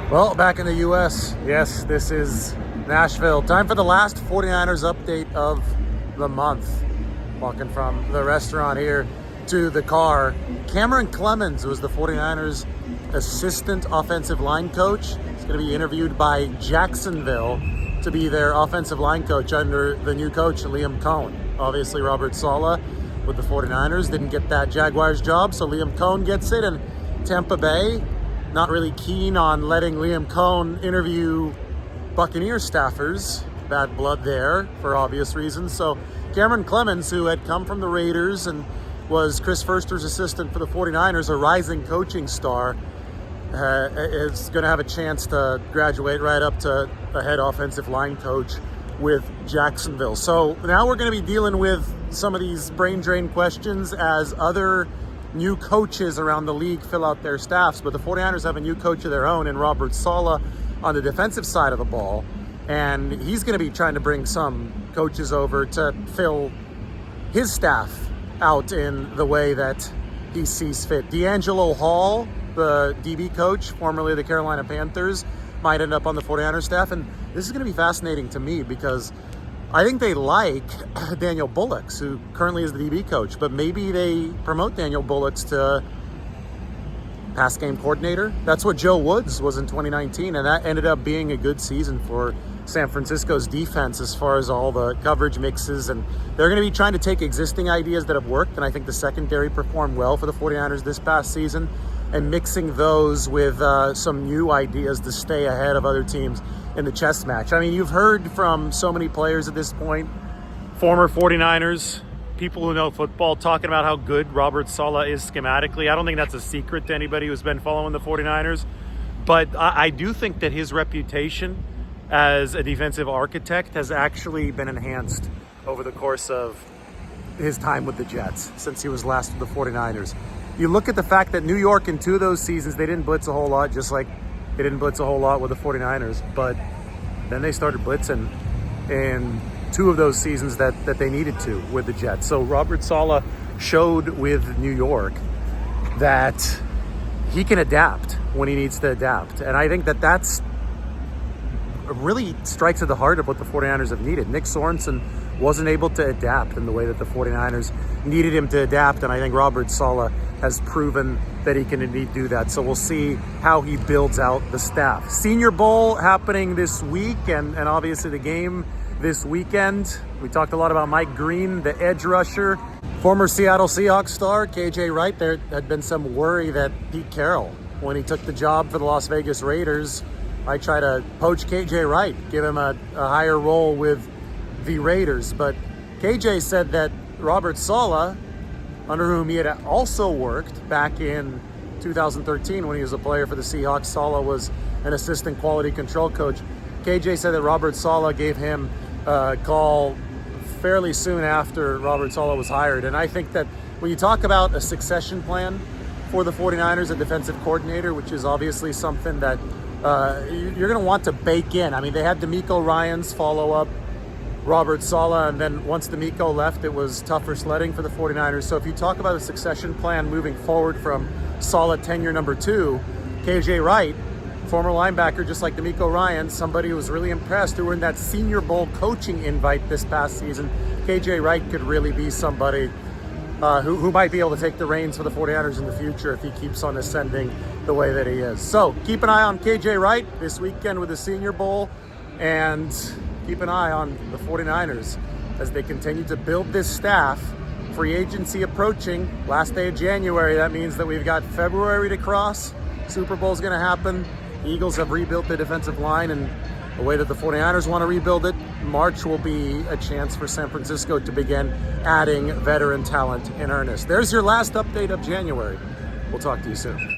Well, back in the U.S., yes, this is Nashville. Time for the last 49ers update of the month. Walking from the restaurant here to the car. Cameron Clemens was the 49ers assistant offensive line coach. He's going to be interviewed by Jacksonville to be their offensive line coach under the new coach, Liam Cohen. Obviously, Robert Saleh with the 49ers didn't get that Jaguars job, so Liam Cohen gets it. And Tampa Bay, not really keen on letting Liam Cohen interview Buccaneer staffers. Bad blood there for obvious reasons. So Cameron Clemens, who had come from the Raiders and was Chris Foerster's assistant for the 49ers, a rising coaching star, is going to have a chance to graduate right up to a head offensive line coach with Jacksonville. So now we're going to be dealing with some of these brain drain questions as other new coaches around the league fill out their staffs. But the 49ers have a new coach of their own in Robert Saleh on the defensive side of the ball. And he's going to be trying to bring some coaches over to fill his staff out in the way that he sees fit. D'Angelo Hall, the DB coach, formerly of the Carolina Panthers, might end up on the 49ers staff. And this is going to be fascinating to me because I think they like Daniel Bullocks, who currently is the DB coach, but maybe they promote Daniel Bullocks to pass game coordinator. That's what Joe Woods was in 2019, and that ended up being a good season for San Francisco's defense as far as all the coverage mixes. And they're going to be trying to take existing ideas that have worked, and I think the secondary performed well for the 49ers this past season, and mixing those with some new ideas to stay ahead of other teams in the chess match. I mean, you've heard from so many players at this point, former 49ers, people who know football, talking about how good Robert Saleh is schematically. I don't think that's a secret to anybody who's been following the 49ers. But I do think that his reputation as a defensive architect has actually been enhanced over the course of his time with the Jets since he was last with the 49ers. You look at the fact that New York in two of those seasons, they didn't blitz a whole lot, just like they didn't blitz a whole lot with the 49ers, but then they started blitzing in two of those seasons that they needed to with the Jets. So Robert Saleh showed with New York that he can adapt when he needs to adapt. And I think that that's really strikes at the heart of what the 49ers have needed. Nick Sorensen wasn't able to adapt in the way that the 49ers needed him to adapt, and I think Robert Saleh has proven that he can indeed do that. So we'll see how he builds out the staff. Senior Bowl happening this week, and obviously the game this weekend. We talked a lot about Mike Green, the edge rusher. Former Seattle Seahawks star KJ Wright. There had been some worry that Pete Carroll, when he took the job for the Las Vegas Raiders, might try to poach KJ Wright, give him a higher role with the Raiders. But KJ said that Robert Saleh, under whom he had also worked back in 2013 when he was a player for the Seahawks, Saleh was an assistant quality control coach. KJ said that Robert Saleh gave him a call fairly soon after Robert Saleh was hired. And I think that when you talk about a succession plan for the 49ers, a defensive coordinator, which is obviously something that you're going to want to bake in. I mean, they had DeMeco Ryans follow up Robert Saleh, and then once DeMeco left, it was tougher sledding for the 49ers. So if you talk about a succession plan moving forward from Saleh tenure number 2, KJ Wright, former linebacker just like DeMeco Ryans, somebody who was really impressed, who were in that Senior Bowl coaching invite this past season, KJ Wright could really be somebody who might be able to take the reins for the 49ers in the future if he keeps on ascending the way that he is. So keep an eye on KJ Wright this weekend with the Senior Bowl, and keep an eye on the 49ers as they continue to build this staff. Free agency approaching, last day of January. That means that we've got February to cross. Super Bowl's going to happen. The Eagles have rebuilt the defensive line in the way that the 49ers want to rebuild it. March will be a chance for San Francisco to begin adding veteran talent in earnest. There's your last update of January. We'll talk to you soon.